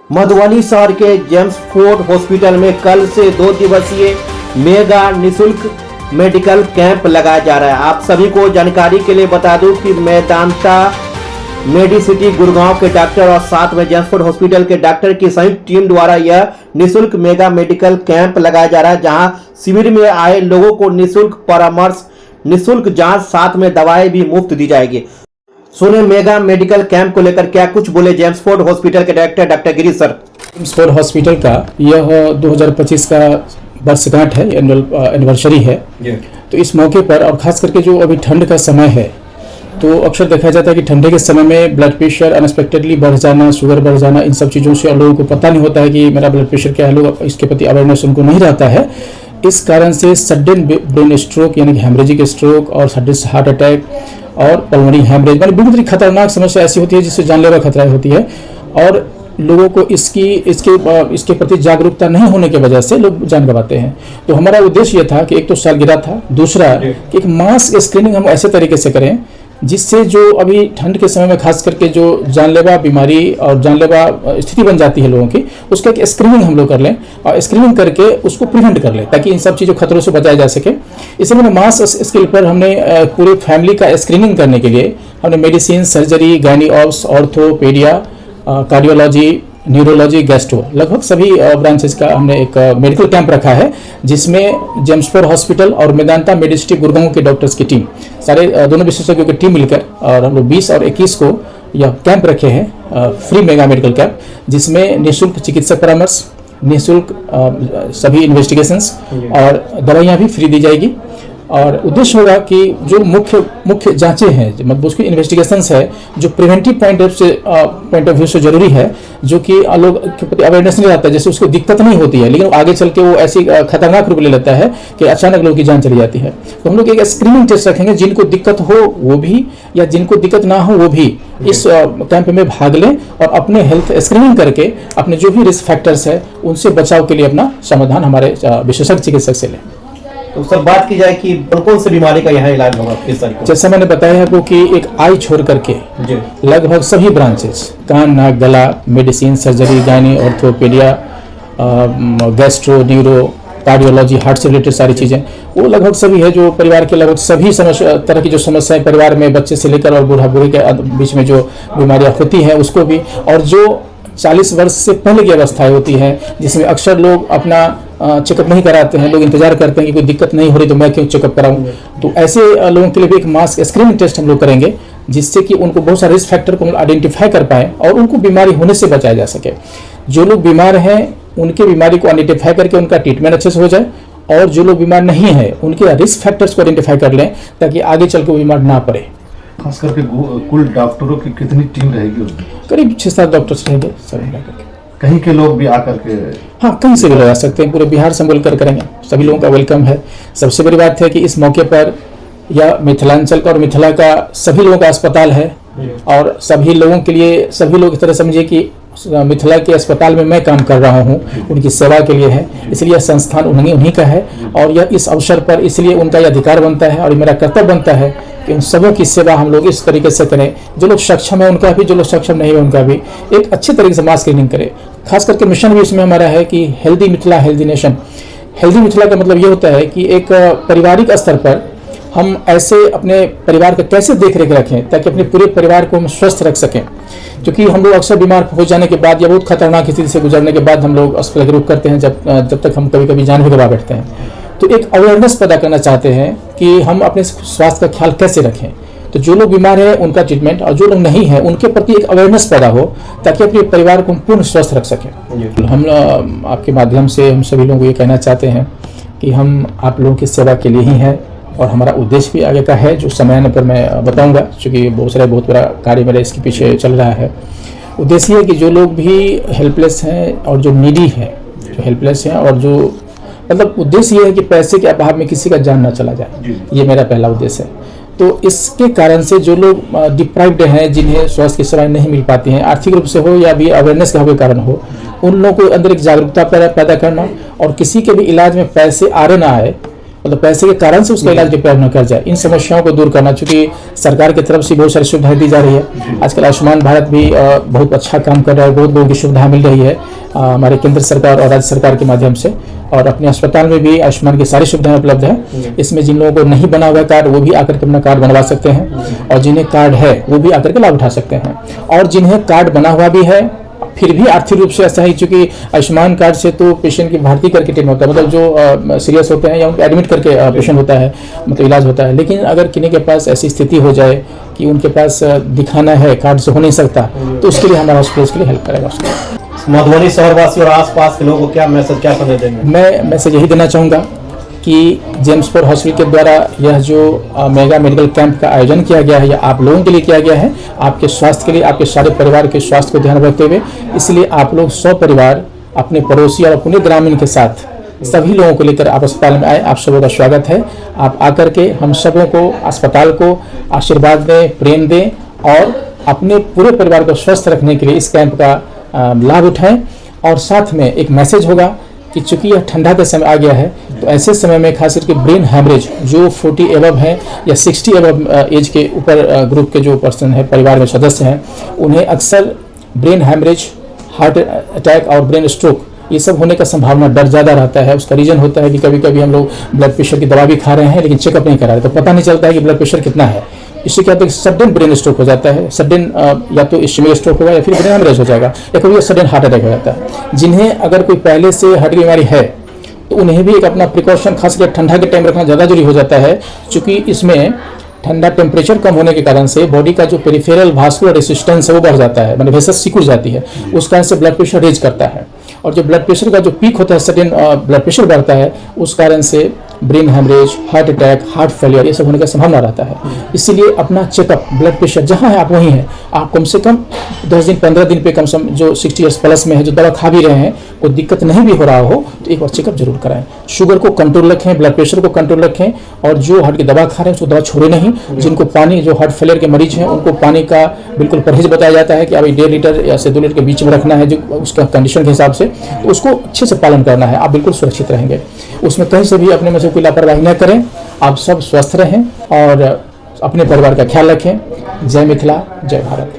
मधुबनी शहर के James Ford hospital में कल से 2 दिवसीय मेगा निशुल्क मेडिकल कैंप लगाया जा रहा है। आप सभी को जानकारी के लिए बता दूं कि मेदांता मेडिसिटी गुड़गांव के डॉक्टर और साथ में जेम्स फोर्ड हॉस्पिटल के डॉक्टर की संयुक्त टीम द्वारा यह निशुल्क मेगा मेडिकल कैंप लगाया जा रहा है, जहां शिविर में आए लोगों को निशुल्क परामर्श, निशुल्क जांच, साथ में दवाएं भी मुफ्त दी जाएगी। सुने मेगा मेडिकल कैंप को लेकर क्या कुछ बोले जेम्स फोर्ड हॉस्पिटल के director doctor Girish sir. James Ford hospital का यह 2025 का वर्षगांठ है, एनिवर्सरी है। तो इस मौके पर और खास करके जो अभी ठंड का समय है, तो अक्सर देखा जाता है कि ठंडे के समय में ब्लड प्रेशर अनएक्सपेक्टेडली बढ़ जाना, शुगर बढ़ जाना, इन सब चीज़ों से लोगों को पता नहीं होता है कि मेरा ब्लड प्रेशर क्या है, लोग इसके प्रति अवेयरनेस उनको नहीं रहता है। इस कारण से सडन ब्रेन स्ट्रोक यानी कि हेमरेजिक स्ट्रोक और सडन हार्ट अटैक और पल्मोनरी हेमरेज मतलब बहुत खतरनाक समस्या ऐसी होती है जिससे जानलेवा खतरा होती है, और लोगों को इसके प्रति जागरूकता नहीं होने की वजह से लोग जान गंवाते हैं। तो हमारा उद्देश्य ये था कि एक तो सालगिरह था, दूसरा कि एक मास स्क्रीनिंग हम ऐसे तरीके से करें जिससे जो अभी ठंड के समय में खास करके जो जानलेवा बीमारी और जानलेवा स्थिति बन जाती है लोगों की, उसका एक स्क्रीनिंग हम लोग कर लें और स्क्रीनिंग करके उसको प्रिवेंट कर लें ताकि इन सब चीज़ों खतरों से बचाया जा सके। इसलिए मैंने मास स्केल पर हमने पूरे फैमिली का स्क्रीनिंग करने के लिए हमने medicine, surgery, gynae ops, orthopaedia, cardiology, neurology, gastro, लगभग सभी ब्रांचेस का हमने एक मेडिकल कैंप रखा है, जिसमें जेम्स फोर्ड हॉस्पिटल और मेदांता मेडिसिटी गुड़गांव के डॉक्टर्स की टीम, सारे दोनों विशेषज्ञों की टीम मिलकर, और हम लोग 20 और 21 को यह कैंप रखे हैं, फ्री मेगा मेडिकल कैंप, जिसमें निःशुल्क चिकित्सा परामर्श, निःशुल्क सभी इन्वेस्टिगेशंस और दवाइयाँ भी फ्री दी जाएगी। और उद्देश्य होगा कि जो मुख्य जांचें हैं, मतलब उसकी इन्वेस्टिगेशंस है जो प्रिवेंटिव पॉइंट ऑफ व्यू से जरूरी है, जो कि लोग के प्रति अवेयरनेस नहीं रहता है, जैसे उसको दिक्कत नहीं होती है, लेकिन आगे चल के वो ऐसी खतरनाक रूप ले लेता है कि अचानक लोगों की जान चली जाती है। तो हम लोग एक स्क्रीनिंग टेस्ट रखेंगे, जिनको दिक्कत हो वो भी या जिनको दिक्कत ना हो वो भी इस कैंप में भाग लें और अपने हेल्थ स्क्रीनिंग करके अपने जो भी रिस्क फैक्टर्स है उनसे बचाव के लिए अपना समाधान हमारे विशेषज्ञ चिकित्सक से लें। तो सर बात की जाए कि कौन सी बीमारी का यहाँ इलाज होगा किस तारीख को? जैसा मैंने बताया आपको कि एक आई छोड़ करके लगभग सभी ब्रांचेस, कान, नाक, गला, medicine, surgery, gynae, orthopaedia, gastro, neuro, cardiology, heart से रिलेटेड सारी चीज़ें, वो लगभग सभी है। जो परिवार के लगभग सभी तरह की जो समस्याएं परिवार में बच्चे से लेकर और बूढ़ा बूढ़ी के बीच में जो बीमारियां होती हैं उसको भी, और जो 40 वर्ष से पहले की अवस्थाएं होती हैं जिसमें अक्सर लोग अपना चेकअप नहीं कराते हैं, लोग इंतजार करते हैं कि कोई दिक्कत नहीं हो रही तो मैं क्यों चेकअप कराऊं। तो ऐसे लोगों के लिए भी एक मास स्क्रीनिंग टेस्ट हम लोग करेंगे, जिससे कि उनको बहुत सारे रिस्क फैक्टर को आइडेंटिफाई कर पाएँ और उनको बीमारी होने से बचाया जा सके। जो लोग बीमार हैं उनके बीमारी को आइडेंटिफाई करके उनका ट्रीटमेंट अच्छे से हो जाए, और जो लोग बीमार नहीं है उनके रिस्क फैक्टर्स को आइडेंटिफाई कर लें ताकि आगे चल के वो बीमार ना पड़े। खास करके कुल डॉक्टरों की कितनी टीम रहेगी? करीब 6-7 डॉक्टर्स रहेंगे सब मिलाकर। कहीं के लोग भी आकर के? हाँ, कहीं से भी लोग आ सकते हैं, पूरे बिहार से बोलकर करेंगे, सभी लोगों का वेलकम है। सबसे बड़ी बात है कि इस मौके पर यह मिथिलांचल का और मिथिला का सभी लोगों का अस्पताल है, और सभी लोगों के लिए, सभी लोग इस तरह समझिए कि मिथिला के अस्पताल में मैं काम कर रहा हूं, उनकी सेवा के लिए है, इसलिए यह संस्थान उन्हीं का है, और यह इस अवसर पर इसलिए उनका यह अधिकार बनता है और मेरा कर्तव्य बनता है कि उन सबों की सेवा हम लोग इस तरीके से करें, जो लोग सक्षम है उनका भी, जो लोग सक्षम नहीं है उनका भी, एक अच्छे तरीके से मास स्क्रीनिंग करें। खास करके मिशन भी इसमें हमारा है कि healthy Mithila healthy nation. Healthy Mithila का मतलब ये होता है कि एक पारिवारिक स्तर पर हम ऐसे अपने परिवार का कैसे देख रेख रखें ताकि अपने पूरे परिवार को हम स्वस्थ रख सकें, क्योंकि हम लोग अक्सर बीमार हो जाने के बाद या बहुत खतरनाक स्थिति से गुजरने के बाद हम लोग अस्पताल के रुख करते हैं, जब तक हम कभी जान भी गवा बैठते हैं। तो एक अवेयरनेस पैदा करना चाहते हैं कि हम अपने स्वास्थ्य का ख्याल कैसे रखें। तो जो लोग बीमार हैं उनका ट्रीटमेंट, और जो लोग नहीं हैं उनके प्रति एक अवेयरनेस पैदा हो ताकि अपने परिवार को पूर्ण स्वस्थ रख सकें। हम आपके माध्यम से हम सभी लोगों को ये कहना चाहते हैं कि हम आप लोगों की सेवा के लिए ही हैं, और हमारा उद्देश्य भी आगे का है जो समय आने पर मैं बताऊंगा, क्योंकि बहुत बड़ा कार्य मेरा इसके पीछे चल रहा है। उद्देश्य है कि जो लोग भी हेल्पलेस हैं और जो नीडी है, जो हेल्पलेस हैं, और जो मतलब उद्देश्य ये है कि पैसे के अभाव में किसी का जान ना चला जाए, ये मेरा पहला उद्देश्य है। तो इसके कारण से जो लोग डिप्राइव्ड हैं, जिन्हें स्वास्थ्य की सेवाएं नहीं मिल पाती हैं, आर्थिक रूप से हो या भी अवेयरनेस का कारण हो, उन लोगों को अंदर एक जागरूकता पैदा करना, और किसी के भी इलाज में पैसे आ रहे ना आए मतलब पैसे के कारण से उसका इलाज डिप्राइव न कर जाए। इन समस्याओं को दूर करना, चूंकि सरकार की तरफ से बहुत सारी सुविधाएं दी जा रही है। आजकल आयुष्मान भारत भी बहुत अच्छा काम कर रहा है, बहुत लोगों की सुविधा मिल रही है हमारे केंद्र सरकार और राज्य सरकार के माध्यम से, और अपने अस्पताल में भी आयुष्मान की सारी सुविधाएं उपलब्ध है। इसमें जिन लोगों को नहीं बना हुआ कार्ड वो भी आकर के अपना कार्ड बनवा सकते हैं, और जिन्हें कार्ड है वो भी आकर के लाभ उठा सकते हैं। और जिन्हें कार्ड बना हुआ भी है फिर भी आर्थिक रूप से ऐसा है, चूंकि आयुष्मान कार्ड से तो पेशेंट की भर्ती करके ट्रीटमेंट होता है, मतलब जो सीरियस होते हैं या उनको एडमिट करके पेशेंट होता है, मतलब इलाज होता है। लेकिन अगर किसी के पास ऐसी स्थिति हो जाए कि उनके पास दिखाना है, कार्ड से हो नहीं सकता, तो उसके लिए हमारा हॉस्पिटल उसके लिए हेल्प करेगा उसको। मधुबनी शहरवासी और आसपास के लोगों को क्या मैसेज, क्या संदेश देंगे? मैं मैसेज यही देना चाहूँगा कि जेम्स फोर्ड हॉस्पिटल के द्वारा यह जो मेगा मेडिकल कैंप का आयोजन किया गया है, यह आप लोगों के लिए किया गया है, आपके स्वास्थ्य के लिए, आपके सारे परिवार के स्वास्थ्य को ध्यान रखते हुए। इसलिए आप लोग 100 परिवार अपने पड़ोसी और अपने ग्रामीण के साथ सभी लोगों को लेकर आप अस्पताल में आए। आप सबों का स्वागत है। आप आकर के हम सबों को, अस्पताल को आशीर्वाद दें, प्रेम दें, और अपने पूरे परिवार को स्वस्थ रखने के लिए इस कैंप का लाभ उठाएं। और साथ में एक मैसेज होगा कि चूंकि यह ठंडा का समय आ गया है, तो ऐसे समय में खास करके ब्रेन हैमरेज जो 40 एबव है या 60 एबव एज के ऊपर ग्रुप के जो पर्सन है, परिवार में सदस्य हैं, उन्हें अक्सर ब्रेन हैमरेज, हार्ट अटैक और ब्रेन स्ट्रोक ये सब होने का संभावना डर ज़्यादा रहता है। उसका रीज़न होता है कि कभी कभी हम लोग ब्लड प्रेशर की दवा भी खा रहे हैं लेकिन चेकअप नहीं करा रहे, तो पता नहीं चलता है कि ब्लड प्रेशर कितना है। इससे क्या होता है कि सडन ब्रेन स्ट्रोक हो जाता है, सडन या तो इश्मिक स्ट्रोक होगा या फिर ब्रेन हैमरेज हो जाएगा, या कभी सडन हार्ट अटैक हो जाता है। जिन्हें अगर कोई पहले से हार्ट की बीमारी है तो उन्हें भी एक अपना प्रिकॉशन खासकर ठंडा के टाइम रखना ज़्यादा जरूरी हो जाता है, क्योंकि इसमें ठंडा टेम्परेचर कम होने के कारण से बॉडी का जो पेरिफेरल वास्कुलर रेसिस्टेंस है वो बढ़ जाता है, मतलब वेसल्स सिकुड़ जाती है, उस कारण से ब्लड प्रेशर रेज करता है। और जो ब्लड प्रेशर का जो पीक होता है, सडन ब्लड प्रेशर बढ़ता है, उस कारण से brain haemorrhage, heart attack, heart failure ये सब होने का संभावना रहता है। इसीलिए अपना चेकअप, ब्लड प्रेशर जहाँ है आप वहीं हैं, आप कम से कम 10 दिन 15 दिन पे कम से कम जो 60 ईयर्स प्लस में है, जो दवा खा भी रहे हैं, कोई दिक्कत नहीं भी हो रहा हो तो एक बार चेकअप जरूर कराएं। शुगर को कंट्रोल रखें, ब्लड प्रेशर को कंट्रोल रखें, और जो हार्ट की दवा खा रहे हैं उसको दवा छोड़े नहीं। जिनको पानी, जो हार्ट फेलियर के मरीज हैं उनको पानी का बिल्कुल परहेज बताया जाता है कि अभी 1.5 लीटर या से 2 लीटर के बीच में रखना है, जो उसका कंडीशन के हिसाब से, तो उसको अच्छे से पालन करना है, आप बिल्कुल सुरक्षित रहेंगे। उसमें कहीं से भी अपने में से कोई लापरवाही न करें। आप सब स्वस्थ रहें और अपने परिवार का ख्याल रखें। जय मिथिला, जय भारत।